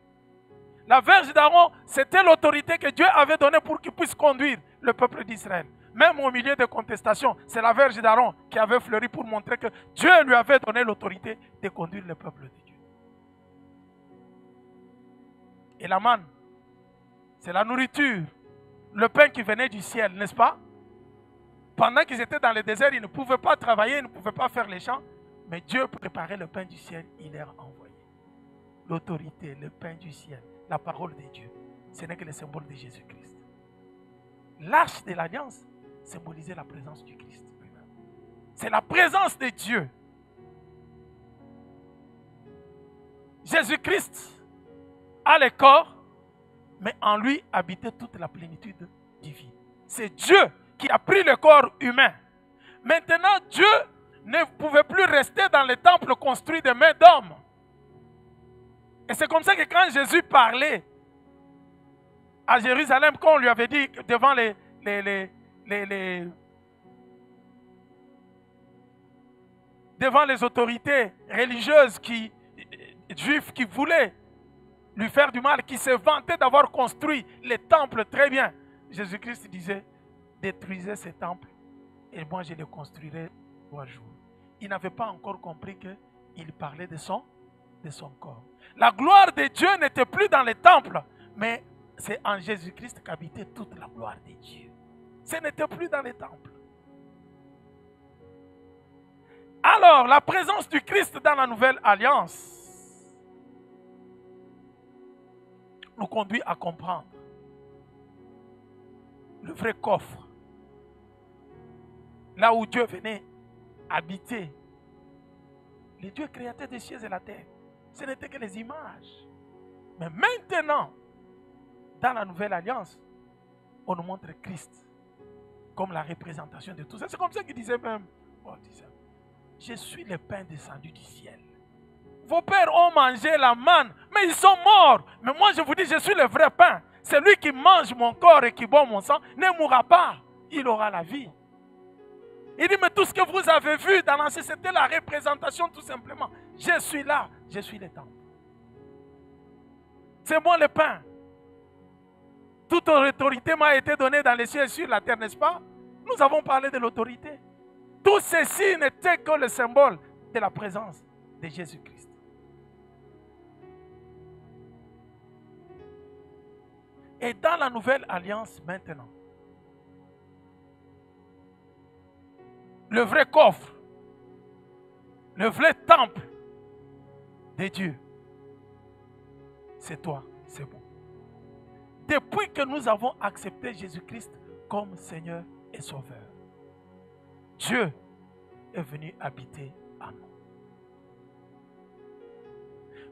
La verge d'Aaron, c'était l'autorité que Dieu avait donnée pour qu'il puisse conduire le peuple d'Israël. Même au milieu des contestations, c'est la verge d'Aaron qui avait fleuri pour montrer que Dieu lui avait donné l'autorité de conduire le peuple de Dieu. Et la manne, c'est la nourriture, le pain qui venait du ciel, n'est-ce pas? Pendant qu'ils étaient dans le désert, ils ne pouvaient pas travailler, ils ne pouvaient pas faire les champs. Mais Dieu préparait le pain du ciel, il leur envoyait. L'autorité, le pain du ciel, la parole de Dieu, ce n'est que le symbole de Jésus-Christ. L'arche de l'alliance symbolisait la présence du Christ lui-même. C'est la présence de Dieu. Jésus-Christ a le corps, mais en lui habitait toute la plénitude divine. C'est Dieu qui a pris le corps humain. Maintenant, Dieu ne pouvait plus rester dans le temple construit de mains d'hommes. Et c'est comme ça que quand Jésus parlait à Jérusalem, quand on lui avait dit devant devant les autorités religieuses juives qui voulaient lui faire du mal, qui se vantaient d'avoir construit les temples très bien. Jésus-Christ disait, détruisez ces temples et moi je les construirai 3 jours. Il n'avait pas encore compris qu'il parlait de son corps. La gloire de Dieu n'était plus dans les temples, mais c'est en Jésus-Christ qu'habitait toute la gloire de Dieu. Ce n'était plus dans les temples. Alors, la présence du Christ dans la nouvelle alliance nous conduit à comprendre le vrai coffre, là où Dieu venait habiter. Le Dieu créateur des cieux et la terre, ce n'était que les images. Mais maintenant, dans la nouvelle alliance, on nous montre Christ comme la représentation de tout ça. C'est comme ça qu'il disait même, je suis le pain descendu du ciel. Vos pères ont mangé la manne, mais ils sont morts. Mais moi je vous dis, je suis le vrai pain. Celui qui mange mon corps et qui boit mon sang ne mourra pas. Il aura la vie. Il dit, mais tout ce que vous avez vu dans l'ancien, c'était la représentation tout simplement. Je suis là, je suis le temple. C'est moi le pain. Toute autorité m'a été donnée dans les cieux et sur la terre, n'est-ce pas? Nous avons parlé de l'autorité. Tout ceci n'était que le symbole de la présence de Jésus-Christ. Et dans la nouvelle alliance maintenant, le vrai coffre, le vrai temple de Dieu, c'est toi, c'est moi. Depuis que nous avons accepté Jésus-Christ comme Seigneur et Sauveur, Dieu est venu habiter en nous.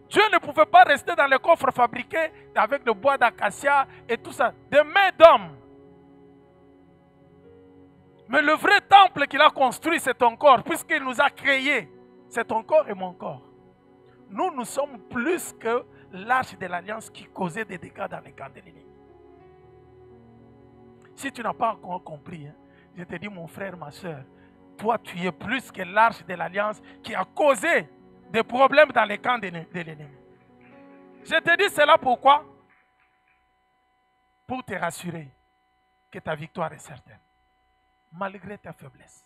Dieu ne pouvait pas rester dans les coffres fabriqués avec le bois d'acacia et tout ça, de mains d'homme. Mais le vrai temple qu'il a construit, c'est ton corps, puisqu'il nous a créés. C'est ton corps et mon corps. Nous sommes plus que l'arche de l'alliance qui causait des dégâts dans les camps de l'ennemi. Si tu n'as pas encore compris, je te dis, mon frère, ma soeur, toi, tu es plus que l'arche de l'alliance qui a causé des problèmes dans les camps de l'ennemi. Je te dis cela pourquoi? Pour te rassurer que ta victoire est certaine, malgré ta faiblesse.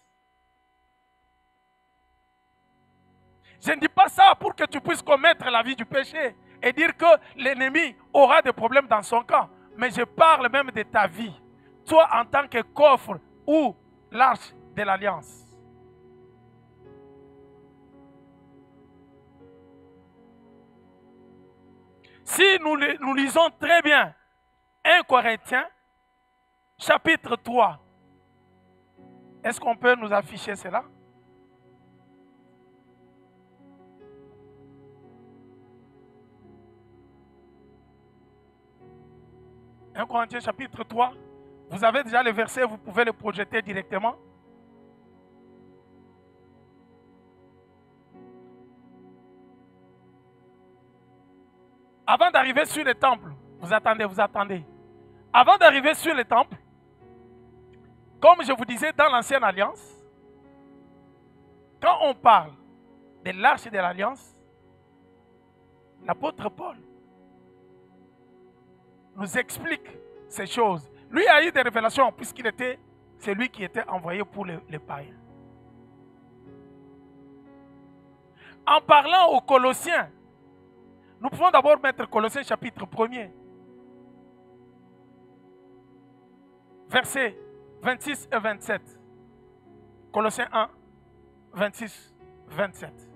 Je ne dis pas ça pour que tu puisses commettre la vie du péché et dire que l'ennemi aura des problèmes dans son camp. Mais je parle même de ta vie. Toi en tant que coffre ou l'arche de l'alliance. Si nous lisons très bien 1 Corinthiens, chapitre 3, est-ce qu'on peut nous afficher cela? « 1 Corinthiens chapitre 3, vous avez déjà le verset, vous pouvez le projeter directement. Avant d'arriver sur le temple, vous attendez. Avant d'arriver sur le temple, comme je vous disais dans l'ancienne alliance, quand on parle de l'arche de l'alliance, l'apôtre Paul nous explique ces choses. Lui a eu des révélations puisqu'il était celui qui était envoyé pour les païens. En parlant aux Colossiens, nous pouvons d'abord mettre Colossiens chapitre 1er, versets 26 et 27. Colossiens 1, 26, 27.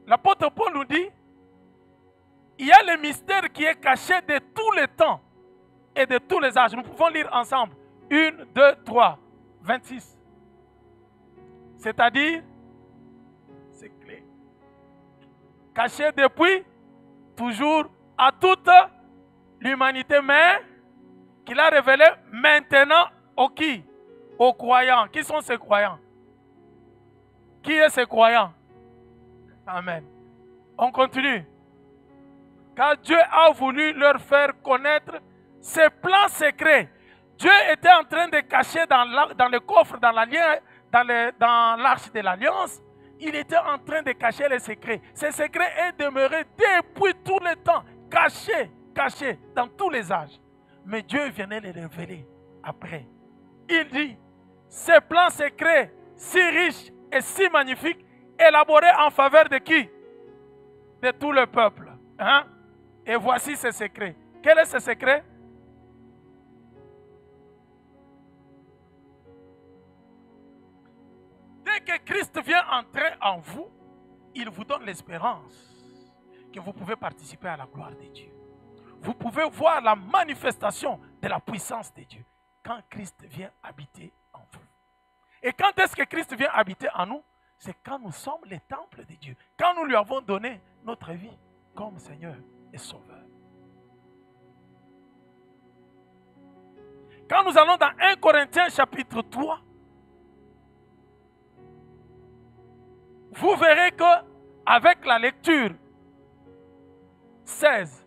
L'apôtre Paul nous dit, il y a le mystère qui est caché de tous les temps et de tous les âges. Nous pouvons lire ensemble. 1, 2, 3, 26. C'est-à-dire, c'est clé. Caché depuis toujours à toute l'humanité, mais qu'il a révélé maintenant aux qui? Aux croyants. Qui sont ces croyants? Qui est ces croyants? Amen. On continue. Car Dieu a voulu leur faire connaître ses plans secrets. Dieu était en train de cacher dans le coffre, dans l'arche de l'alliance. il était en train de cacher les secrets. Ces secrets est demeuré depuis tout le temps, caché dans tous les âges. Mais Dieu venait les révéler après. Il dit, ces plans secrets, si riches et si magnifiques, élaborés en faveur de qui? De tout le peuple. Hein? Et voici ces secrets. Quel est ce secret? Dès que Christ vient entrer en vous, il vous donne l'espérance que vous pouvez participer à la gloire de Dieu. Vous pouvez voir la manifestation de la puissance de Dieu quand Christ vient habiter en vous. Et quand est-ce que Christ vient habiter en nous? C'est quand nous sommes les temples de Dieu. Quand nous lui avons donné notre vie comme Seigneur et Sauveur. Quand nous allons dans 1 Corinthiens chapitre 3, vous verrez que avec la lecture 16,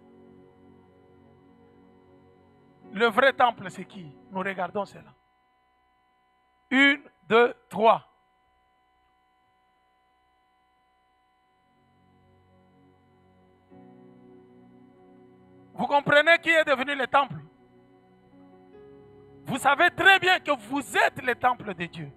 le vrai temple c'est qui? Nous regardons cela. 1, 2, 3. Vous comprenez qui est devenu le temple? Vous savez très bien que vous êtes le temple de Dieu.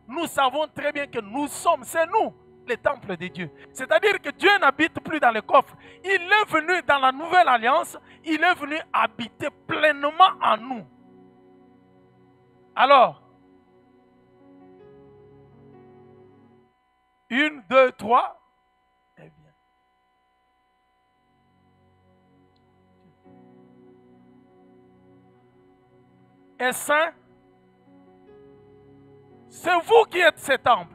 Nous savons très bien que nous sommes, c'est nous, les temples de Dieu. C'est-à-dire que Dieu n'habite plus dans le coffre. Il est venu dans la nouvelle alliance, il est venu habiter pleinement en nous. Alors, 1, 2, 3. Eh bien. Et saint, c'est vous qui êtes ces temples.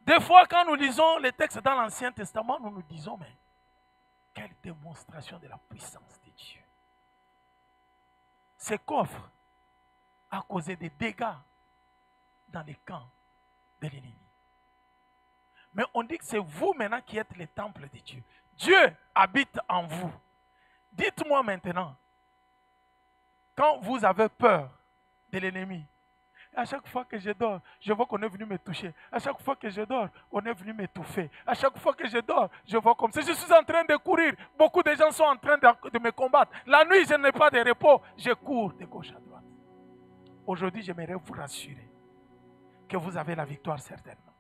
Des fois, quand nous lisons les textes dans l'Ancien Testament, nous nous disons, mais quelle démonstration de la puissance de Dieu. Ces coffres a causé des dégâts dans les camps de l'ennemi. Mais on dit que c'est vous maintenant qui êtes les temples de Dieu. Dieu habite en vous. Dites-moi maintenant, quand vous avez peur de l'ennemi, à chaque fois que je dors, je vois qu'on est venu me toucher. À chaque fois que je dors, on est venu m'étouffer. À chaque fois que je dors, je vois comme ça. Je suis en train de courir. Beaucoup de gens sont en train de me combattre. La nuit, je n'ai pas de repos. Je cours de gauche à droite. Aujourd'hui, j'aimerais vous rassurer que vous avez la victoire certainement.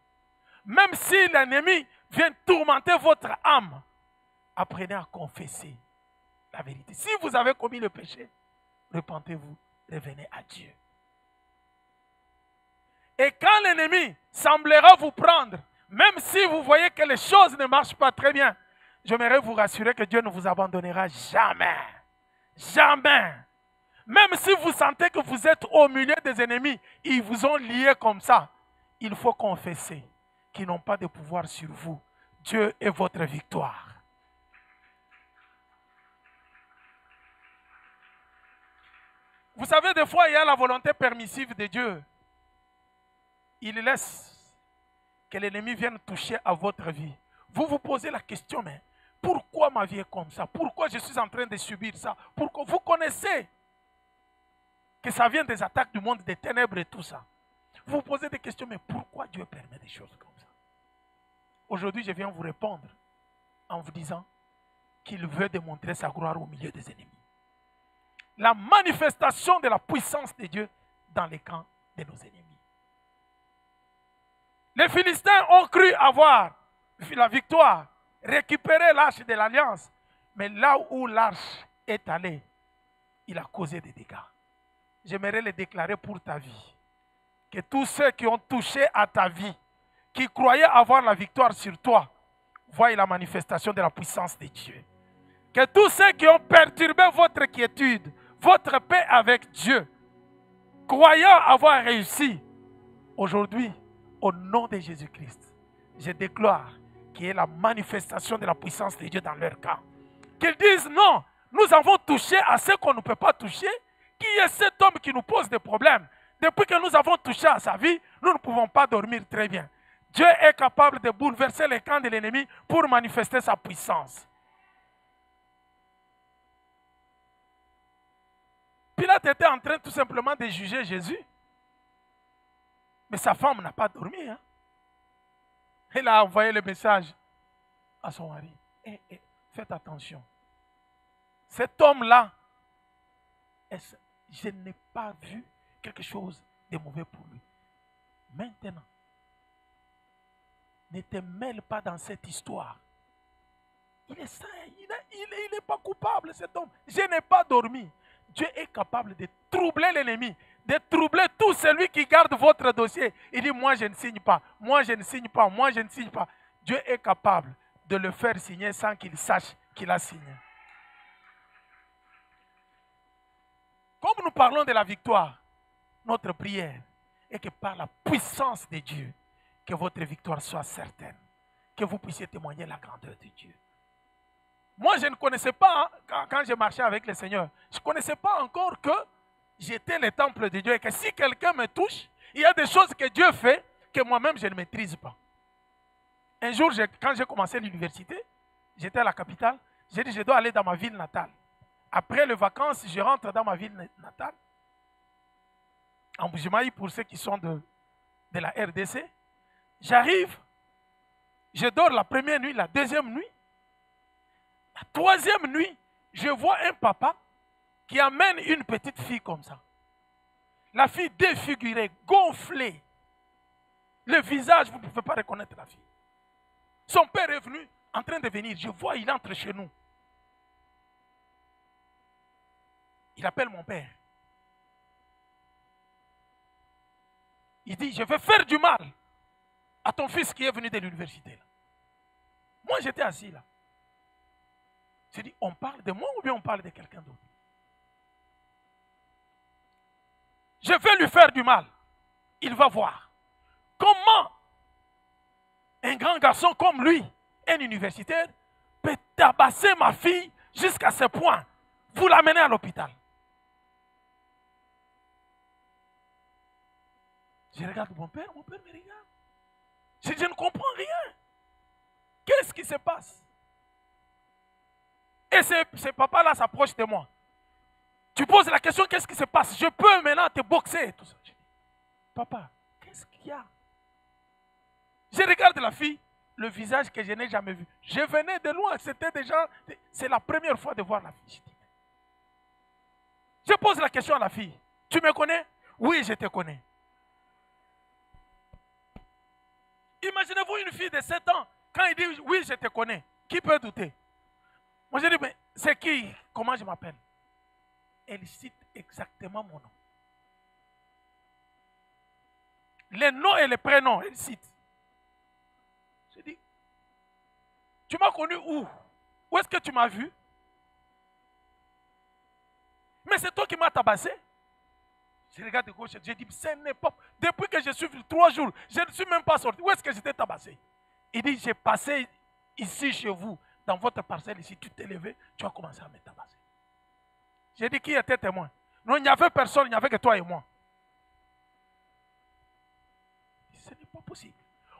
Même si l'ennemi vient tourmenter votre âme, apprenez à confesser la vérité. Si vous avez commis le péché, repentez-vous, revenez à Dieu. Et quand l'ennemi semblera vous prendre, même si vous voyez que les choses ne marchent pas très bien, j'aimerais vous rassurer que Dieu ne vous abandonnera jamais. Jamais. Même si vous sentez que vous êtes au milieu des ennemis, ils vous ont lié comme ça, il faut confesser qu'ils n'ont pas de pouvoir sur vous. Dieu est votre victoire. Vous savez, des fois, il y a la volonté permissive de Dieu. Il laisse que l'ennemi vienne toucher à votre vie. Vous vous posez la question, mais pourquoi ma vie est comme ça? Pourquoi je suis en train de subir ça? Pourquoi? Vous connaissez que ça vient des attaques du monde des ténèbres et tout ça. Vous vous posez des questions, mais pourquoi Dieu permet des choses comme ça? Aujourd'hui, je viens vous répondre en vous disant qu'il veut démontrer sa gloire au milieu des ennemis. La manifestation de la puissance de Dieu dans les camps de nos ennemis. Les Philistins ont cru avoir la victoire, récupérer l'arche de l'alliance. Mais là où l'arche est allée, il a causé des dégâts. J'aimerais le déclarer pour ta vie. Que tous ceux qui ont touché à ta vie, qui croyaient avoir la victoire sur toi, voient la manifestation de la puissance de Dieu. Que tous ceux qui ont perturbé votre quiétude, votre paix avec Dieu, croyant avoir réussi, aujourd'hui, au nom de Jésus-Christ, je déclare qu'il y ait la manifestation de la puissance de Dieu dans leur camp. Qu'ils disent non, nous avons touché à ce qu'on ne peut pas toucher. Qui est cet homme qui nous pose des problèmes? Depuis que nous avons touché à sa vie, nous ne pouvons pas dormir très bien. Dieu est capable de bouleverser les camps de l'ennemi pour manifester sa puissance. Pilate était en train tout simplement de juger Jésus. Mais sa femme n'a pas dormi. Hein? Elle a envoyé le message à son mari. Faites attention. Cet homme-là, je n'ai pas vu quelque chose de mauvais pour lui. Maintenant, ne te mêle pas dans cette histoire. Il est saint, il n'est pas coupable, cet homme. Je n'ai pas dormi. Dieu est capable de troubler l'ennemi, de troubler tout celui qui garde votre dossier. Il dit, moi je ne signe pas, moi je ne signe pas, moi je ne signe pas. Dieu est capable de le faire signer sans qu'il sache qu'il a signé. Comme nous parlons de la victoire, notre prière est que par la puissance de Dieu, que votre victoire soit certaine, que vous puissiez témoigner la grandeur de Dieu. Moi, je ne connaissais pas, quand j'ai marché avec le Seigneur, je ne connaissais pas encore que j'étais le temple de Dieu et que si quelqu'un me touche, il y a des choses que Dieu fait que moi-même je ne maîtrise pas. Un jour, quand j'ai commencé l'université, j'étais à la capitale, j'ai dit je dois aller dans ma ville natale. Après les vacances, je rentre dans ma ville natale, en Bujimaï pour ceux qui sont de la RDC. J'arrive, je dors la première nuit, la deuxième nuit. La troisième nuit, je vois un papa qui amène une petite fille comme ça. La fille défigurée, gonflée. Le visage, vous ne pouvez pas reconnaître la fille. Son père est venu, en train de venir. Je vois, il entre chez nous. Il appelle mon père. Il dit, je vais faire du mal à ton fils qui est venu de l'université. Moi, j'étais assis là. J'ai dit, on parle de moi ou bien on parle de quelqu'un d'autre? Je vais lui faire du mal. Il va voir. Comment un grand garçon comme lui, un universitaire, peut tabasser ma fille jusqu'à ce point? Vous l'amenez à l'hôpital. Je regarde mon père me regarde. Je ne comprends rien. Qu'est-ce qui se passe? Et ce papa-là s'approche de moi. Tu poses la question, qu'est-ce qui se passe? Je peux maintenant te boxer. Tout ça. Je dis, papa, qu'est-ce qu'il y a? Je regarde la fille, le visage que je n'ai jamais vu. Je venais de loin, c'était déjà, c'est la première fois de voir la fille. Je pose la question à la fille. Tu me connais? Oui, je te connais. Imaginez-vous une fille de 7 ans, quand il dit oui, je te connais, qui peut douter? Moi, je dis, mais c'est qui? Comment je m'appelle? Elle cite exactement mon nom. Les noms et les prénoms, elle cite. Je dis, tu m'as connu où? Où est-ce que tu m'as vu? Mais c'est toi qui m'as tabassé. Je regarde de gauche, je dis, ce n'est pas. Depuis que je suis venu 3 jours, je ne suis même pas sorti. Où est-ce que j'étais tabassé? Il dit, j'ai passé ici chez vous, dans votre parcelle ici, tu t'es levé, tu as commencé à me tabasser. J'ai dit, qui était témoin? Non, il n'y avait personne, il n'y avait que toi et moi. Ce n'est pas possible.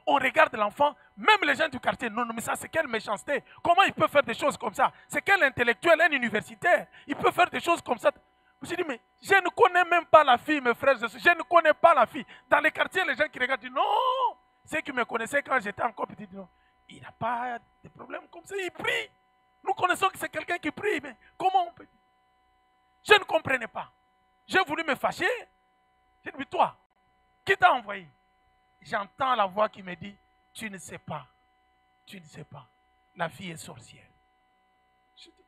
On regarde l'enfant, même les gens du quartier, non, mais ça c'est quelle méchanceté. Comment il peut faire des choses comme ça? C'est quel intellectuel, un universitaire? Il peut faire des choses comme ça. Je me suis dit, mais je ne connais même pas la fille, mes frères. Je ne connais pas la fille. Dans les quartiers, les gens qui regardent disent, non, ceux qui me connaissaient quand j'étais encore petit, disent, non, il n'a pas de problème comme ça, il prie. Nous connaissons que c'est quelqu'un qui prie, mais comment on peut dire? Je ne comprenais pas. J'ai voulu me fâcher. J'ai dit, toi, qui t'a envoyé? J'entends la voix qui me dit, tu ne sais pas, tu ne sais pas, la fille est sorcière. Je dis,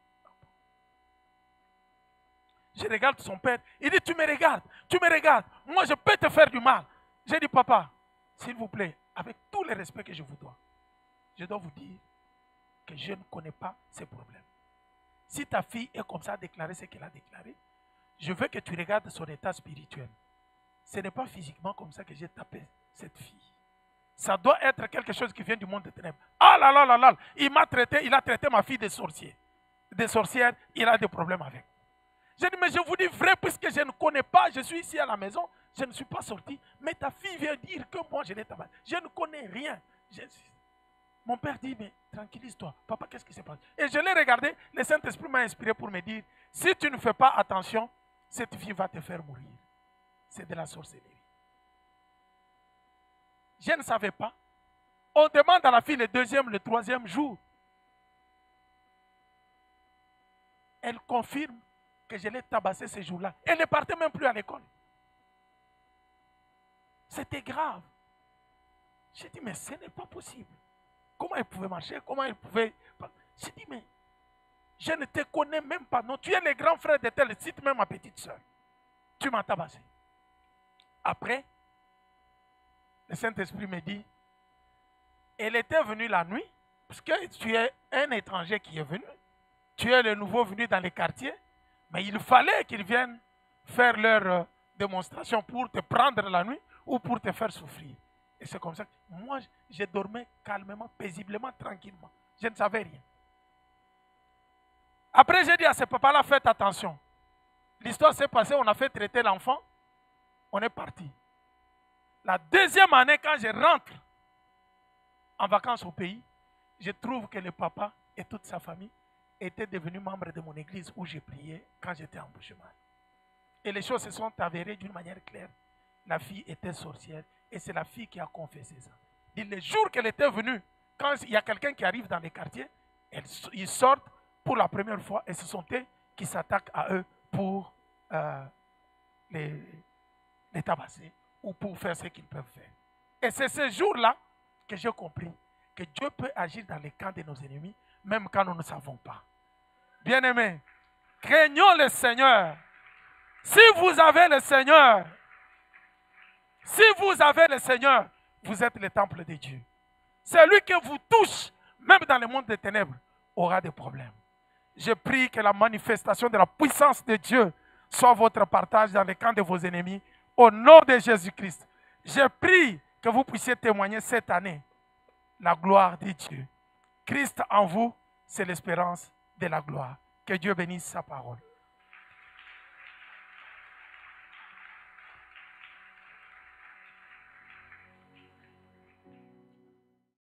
je regarde son père, il dit, tu me regardes, moi je peux te faire du mal. J'ai dit, papa, s'il vous plaît, avec tout le respect que je vous dois vous dire que je ne connais pas ces problèmes. Si ta fille est comme ça, déclaré ce qu'elle a déclaré, je veux que tu regardes son état spirituel. Ce n'est pas physiquement comme ça que j'ai tapé cette fille. Ça doit être quelque chose qui vient du monde des ténèbres. Ah là là là là, il a traité ma fille de sorcière. Des sorcières, il a des problèmes avec. J'ai dit, mais je vous dis vrai, puisque je ne connais pas, je suis ici à la maison, je ne suis pas sorti, mais ta fille vient dire que moi je l'ai tabassé. Je ne connais rien. Mon père dit, mais tranquillise-toi, papa, qu'est-ce qui se passe? Et je l'ai regardé, le Saint-Esprit m'a inspiré pour me dire, si tu ne fais pas attention, cette fille va te faire mourir. C'est de la sorcellerie. Je ne savais pas On demande à la fille le deuxième, le troisième jour. Elle confirme que je l'ai tabassée ce jour-là. Elle ne partait même plus à l'école. C'était grave. J'ai dit, mais ce n'est pas possible. Comment elle pouvait marcher? Comment elle pouvait... J'ai dit, mais je ne te connais même pas. Non, tu es le grand frère de tel, cite même ma petite soeur. Tu m'as tabassé. Après, le Saint-Esprit me dit, elle était venue la nuit, parce que tu es un étranger qui est venu. Tu es le nouveau venu dans les quartiers, mais il fallait qu'ils viennent faire leur démonstration pour te prendre la nuit ou pour te faire souffrir. Et c'est comme ça que moi, je dormais calmement, paisiblement, tranquillement. Je ne savais rien. Après, j'ai dit à ce papa-là, faites attention. L'histoire s'est passée, on a fait traiter l'enfant, on est parti. La deuxième année, quand je rentre en vacances au pays, je trouve que le papa et toute sa famille étaient devenus membres de mon église où j'ai prié quand j'étais en Bushman. Et les choses se sont avérées d'une manière claire. La fille était sorcière et c'est la fille qui a confessé ça. Et le jour qu'elle était venue, quand il y a quelqu'un qui arrive dans les quartiers, ils sortent pour la première fois et ce sont eux qui s'attaquent à eux pour les tabasser ou pour faire ce qu'ils peuvent faire. Et c'est ce jour-là que j'ai compris que Dieu peut agir dans les camps de nos ennemis, même quand nous ne savons pas. Bien-aimés, craignons le Seigneur. Si vous avez le Seigneur, vous êtes le temple de Dieu. Celui qui vous touche, même dans le monde des ténèbres, aura des problèmes. Je prie que la manifestation de la puissance de Dieu soit votre partage dans les camps de vos ennemis. Au nom de Jésus-Christ, je prie que vous puissiez témoigner cette année la gloire de Dieu. Christ en vous, c'est l'espérance de la gloire. Que Dieu bénisse sa parole.